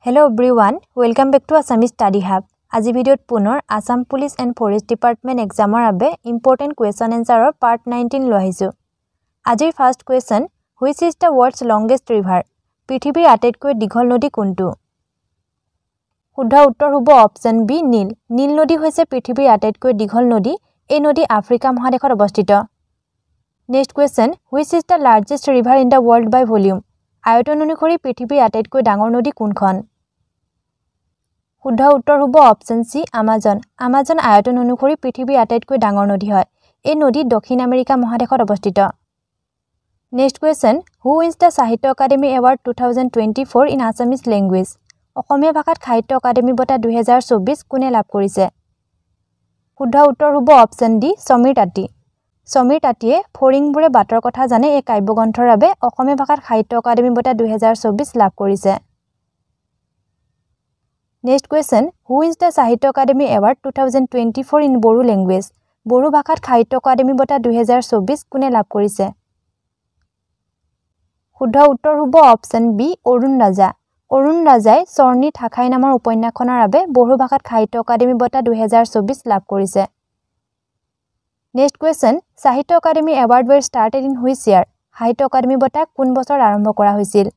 Hello everyone, welcome back to Assamese Study Hub. আজি ভিডিওত পুনৰ Assam Police and Forest Department examৰ বাবে important question answer part 19 লৈ আহিছো। আজিৰ first question, which is the world's longest river? পৃথিৱীৰ আটাইতকৈ দীঘল নদী কোনটো? শুদ্ধ উত্তৰ হ'ব অপচন বি নীল। নীল নদী হৈছে পৃথিৱীৰ আটাইতকৈ দীঘল নদী। এই নদী আফ্ৰিকা মহাদেশত অৱস্থিত। Next question, which is the largest river in the world by volume? আয়তন অনুসৰি পৃথিৱীৰ আটাইতকৈ ডাঙৰ নদী কোনখন? শুদ্ধ উত্তৰ হ'ব অপচন সি আমাজন। আমাজন আয়তন অনুসৰি পৃথিৱীৰ আটাইতকৈ ডাঙৰ নদী হয়। এই নদী দক্ষিণ আমেৰিকা মহাদেশত অৱস্থিত। Next question, who wins the Sahitya Akademi award 2024 in Assamese language? Asamiya ভাষাত সাহিত্য একাডেমি বঁটা 2024 কোনে লাভ কৰিছে? শুদ্ধ উত্তৰ হ'ব অপচন ডি সমীৰ তাঁতী। সমীৰ তাঁতীয়ে ফৰিংবোৰে বাটৰ কথা জানে এই কাব্যগ্ৰন্থৰ বাবে অসমীয়া ভাষাত সাহিত্য একাডেমি বঁটা 2024 লাভ কৰিছে। Next question, who wins the Sahitya Academy Award 2024 in Boru language? Boru ভাষাত সাহিত্য একাডেমি বঁটা 2024 কোনে লাভ কৰিছে? শুদ্ধ উত্তৰ হ'ব অপচন বি অৰুণ ৰাজা। অৰুণ ৰাজাই স্বৰ্ণী ঠাখাই নামৰ উপন্যাসখনৰ বাবে বড়ো ভাষাত সাহিত্য একাডেমি বঁটা 2024 লাভ কৰিছে। Next question, সাহিত্য Akademi award were started in which year? সাহিত্য একাডেমি বঁটা কোন বছৰ আৰম্ভ কৰা হৈছিল?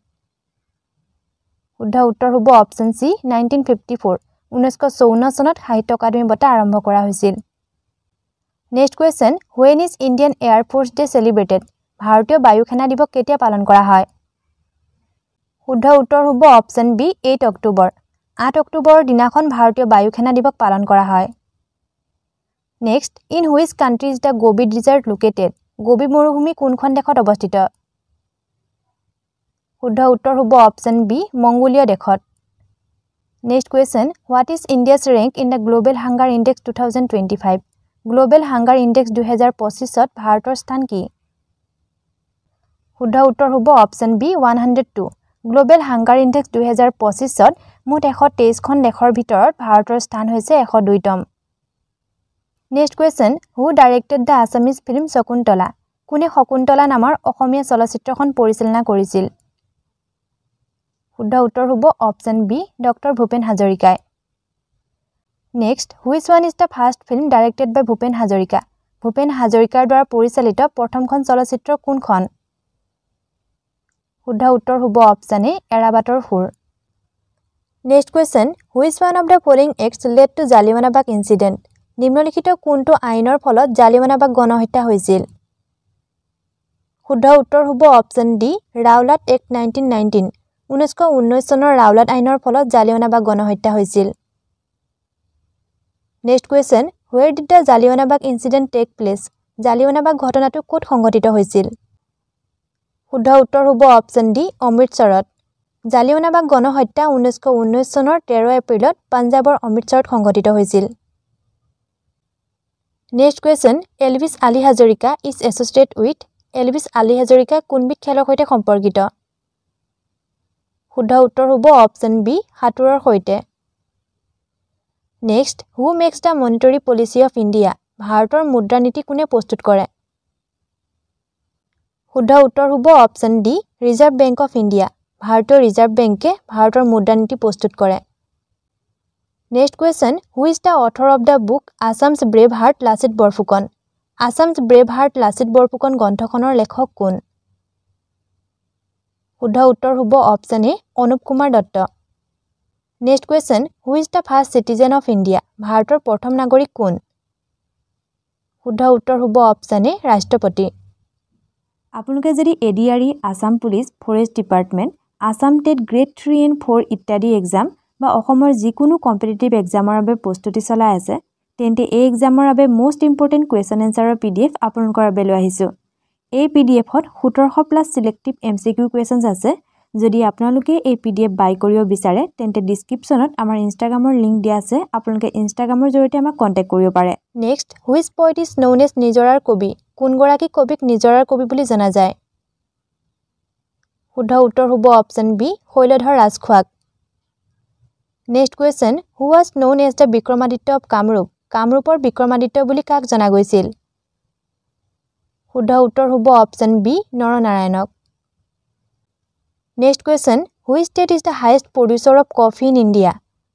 শুদ্ধ উত্তৰ হ'ব অপচন সি 1954। 1954 চনত সাহিত্য একাডেমি বঁটা আৰম্ভ কৰা হৈছিল। Next question, when is Indian Air Force Day celebrated? ভাৰতীয় বায়ু সেনা দিৱস কেতিয়া পালন কৰা হয়? শুদ্ধ উত্তৰ হ'ব অপচন বি 8 অক্টোবৰ। 8 অক্টোবৰৰ দিনাখন ভাৰতীয় বায়ু সেনা দিৱস পালন কৰা হয়। Next, in which country is the Gobi Desert located? Gobi মৰুভূমি কোনখন দেশত অৱস্থিত? শুদ্ধ উত্তৰ হ'ব অপচন বি মংগোলিয়া দেশত। Next question, what is India's rank in the Global Hunger Index 2025? Global hunger index 2025ত ভাৰতৰ স্থান কি? শুদ্ধ উত্তৰ হ'ব option B 102। Global hunger index 2025ত মুঠ 123খন দেশৰ ভিতৰত ভাৰতৰ স্থান হৈছে 102তম। Next question, who directed the Assamese film Shakuntala? কোনে শকুন্তলা নামৰ অসমীয়া চলচ্চিত্ৰখন পৰিচালনা কৰিছিল? শুদ্ধ উত্তৰ হ'ব অপচন বি ডক্টৰ ভূপেন হাজৰিকাই। Next, which one is the first film directed by Bhupen Hazarika? Bhupen হাজৰিকাৰ দ্বাৰা পৰিচালিত প্ৰথমখন চলচ্চিত্ৰ কোনখন? শুদ্ধ উত্তৰ হ'ব অপচন এ এৰাবাটৰ সুৰ। Next question, which one of the following acts led to Jallianwalabagh incident? নিম্নলিখিত কোনটো আইনৰ ফলত জালিৱানাবাগ গণহত্যা হৈছিল? শুদ্ধ উত্তৰ হ'ব অপচন ডি ৰাওলাট এক্ট 1919। 1919 চনৰ ৰাওলাট আইনৰ ফলত জালিৱানাবাগ গণহত্যা হৈছিল। Next question, where did the Jallianwalabagh incident take place? Jallianwalabagh ঘটনাটো ক'ত সংঘটিত হৈছিল? শুদ্ধ উত্তৰ হ'ব অপচন ডি অমৃতসৰত। জালিৱানাবাগ গণহত্যা 1919 চনৰ 13 এপ্ৰিলত পাঞ্জাৱৰ অমৃতসৰত সংঘটিত হৈছিল। Next question, Elvis Ali Hazarika is associated with? Elvis Ali Hazarika কোনবিধ খেলৰ সৈতে সম্পৰ্কিত? শুদ্ধ উত্তৰ হ'ব অপচন বি সাঁতোৰৰ সৈতে। Next, who max the মনিটৰী policy of India? ভাৰতৰ মুদ্ৰানীতি কোনে প্ৰস্তুত কৰে? শুদ্ধ উত্তৰ হ'ব option D reserve bank of India. ভাৰতীয় ৰিজাৰ্ভ বেংকে ভাৰতৰ মুদ্ৰানীতি প্ৰস্তুত কৰে। Next question, who is the author of the book Assam's brave heart Lachit Borphukan? Assam's brave heart Lachit Borphukan গ্ৰন্থখনৰ লেখক কোন? শুদ্ধ উত্তৰ হ'ব option A Anup Kumar Dutta. Next question, who is the first citizen of India? ভাৰতৰ প্ৰথম নাগৰিক কোন? শুদ্ধ উত্তৰ হ'ব অপচন এ ৰাষ্ট্ৰপতি। আপোনালোকে যদি ADRE, Assam police, forest department, Assam TET grade 3 and 4 ইত্যাদি এক্সাম বা অসমৰ যিকোনো কম্পিটিটিভ এক্সামৰ বাবে প্ৰস্তুতি চলাই আছে, তেন্তে এই এক্সামৰ বাবে মষ্ট ইম্পৰ্টেণ্ট কুৱেশ্যন এনচাৰৰ PDF আপোনালোকৰ বাবে লৈ আহিছোঁ। এই PDFত 1700+ চিলেক্টিভ MCQ কুৱেশ্যনছ আছে। যদি আপোনালোকে এই PDF বাই কৰিব বিচাৰে, তেন্তে ডিছক্ৰিপশ্যনত আমাৰ ইনষ্টাগ্ৰামৰ লিংক দিয়া আছে। আপোনালোকে ইনষ্টাগ্ৰামৰ জৰিয়তে আমাক কণ্টেক্ট কৰিব পাৰে। Next, which poet is known as নিজৰাৰ কবি? কোনগৰাকী কবিক নিজৰাৰ কবি বুলি জনা যায়? শুদ্ধ উত্তৰ হ'ব অপচন বি শৈলধৰ ৰাজখোৱাক। Next question, who was known as the Vikramaditya of Kamrup? কামৰূপৰ বিক্ৰমাদিত্য বুলি কাক জনা গৈছিল? শুদ্ধ উত্তৰ হ'ব অপচন বি নৰনাৰায়ণক। Next question, Which state is the highest producer of coffee in India?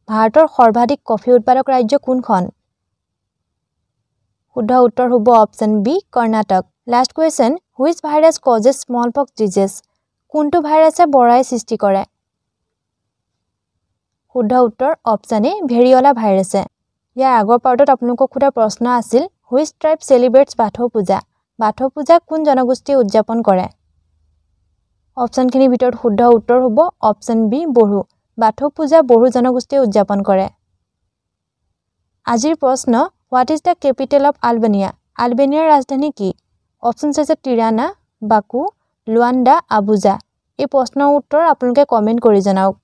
ভাৰতৰ সৰ্বাধিক কফি উৎপাদক ৰাজ্য কোনখন? শুদ্ধ উত্তৰ হ'ব option B Karnataka. Last question, which virus causes smallpox disease? কোনটো ভাইৰাছে বৰাই সৃষ্টি কৰে? শুদ্ধ উত্তৰ অপচন এ ভেৰিঅলা ভাইৰাছে। ইয়াৰ আগৰ পাৰ্টত আপোনালোকক সোধা প্ৰশ্ন আছিল, which tribe celebrates বাথৌ পূজা? বাথৌ পূজা কোন জনগোষ্ঠীয়ে উদযাপন কৰে? অপচনখিনিৰ ভিতৰত শুদ্ধ উত্তৰ হ'ব অপচন বি বড়ো। বাথৌ পূজা বড়ো জনগোষ্ঠীয়ে উদযাপন কৰে। আজিৰ প্ৰশ্ন, what is the capital of Albania? আলবেনিয়াৰ ৰাজধানী কি? অপচনছ আছে টিৰানা, বাকু, লুৱাণ্ডা, আবুজা। এই প্ৰশ্নৰ উত্তৰ আপোনালোকে কমেণ্ট কৰি জনাওক।